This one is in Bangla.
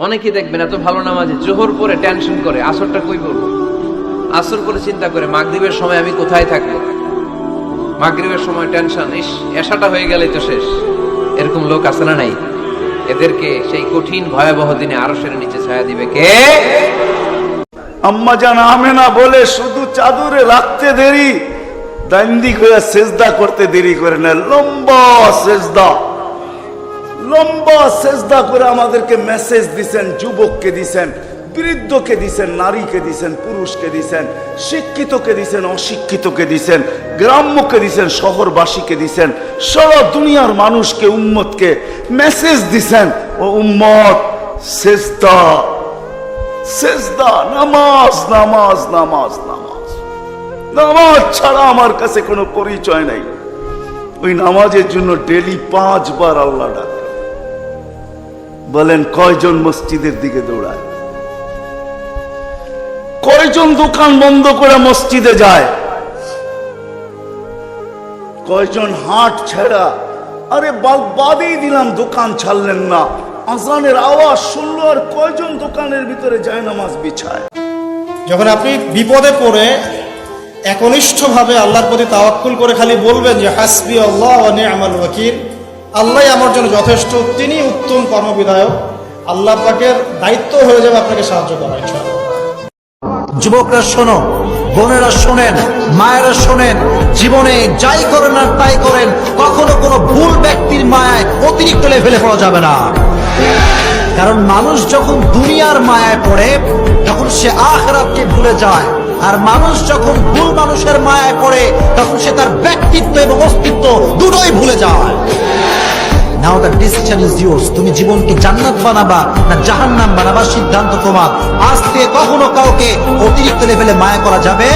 অনেকেই দেখবেন এত ভালো নামাজে জোহর পরে টেনশন করে আসরটা কই পড়বো, আসর করে চিন্তা করে মাগরিবের সময় আমি কোথায় থাকবো, মাগরিবের সময় টেনশন, ইস এশাটা হয়ে গেলেই তো শেষ। এরকম লোক আছে না নাই? এদেরকে সেই কঠিন ভয়াবহ দিনে আরশের নিচে ছায়া দিবে কে? আম্মা জান আমেনা বলে শুধু চাদরে রাখতে দেরি, দান্দি করে সেজদা করতে দেরি করে না। লম্বা সেজদা করে আমাদেরকে মেসেজ দিছেন, যুবককে দিছেন, বৃদ্ধকে দিছেন, নারীকে দিছেন, পুরুষকে দিছেন, শিক্ষিতকে দিছেন, অশিক্ষিতকে দিছেন, গ্রাম্যকে দিছেন, শহরবাসীকে দিছেন, সারা দুনিয়ার মানুষকে, উম্মতকে মেসেজ দিছেন, ও উম্মত সেজদা সেজদা, নামাজ নামাজ নামাজ নামাজ। নামাজ ছাড়া আমার কাছে কোনো পরিচয় নাই। ওই নামাজের জন্য ডেলি 5 বার আল্লাহ ডাকে। বলেন কয়জন মসজিদের দিকে দৌড়ায়? কয়জন দোকান বন্ধ করে মসজিদে যায়? কয়জন হাট ছেড়া, আরে বাদেই দিলাম দোকান ছাড়লেন না, আজানের আওয়াজ শুনলো আর কয়জন দোকানের ভিতরে যায় নামাজ বিছায়? যখন আপনি বিপদে পড়ে একনিষ্ঠভাবে আল্লাহর প্রতি তাওয়াক্কুল করে খালি বলবেন যে হাসবি আল্লাহ ওয়া নি'মাল ওয়াকিল, আল্লাহই আমার জন্য যথেষ্ট, তিনি উত্তম কর্মবিধায়ক, আল্লাহ পাকের দায়িত্ব হয়ে যাবে আপনাকে সাহায্য করা। ইনশাআল্লাহ। যুবকরা শোনো, বোনেরা শোনেন, মায়েরা শোনেন, জীবনে যাই করেন আর তাই করেন, কখনো কোনো ভুল ব্যক্তির মায়ায় অতিরিক্ত লেভেলে পড়া যাবে না। কারণ মানুষ যখন দুনিয়ার মায়ায় পড়ে তখন সে আখিরাতকে ভুলে যায়, আর মানুষ যখন ভুল মানুষের মায়ায় পড়ে তখন সে তার ব্যক্তিত্ব এবং অস্তিত্ব দুটোই ভুলে যায়। নাও দ্য ডিসিশন ইজ ইয়োর্স। তুমি জীবনকে জান্নাত বানাবা না জাহান্নাম বানাবা, সিদ্ধান্ত তোমার। আজ থেকে কখনো কাউকে অতিরিক্ত লেভেলে মায়া করা যাবে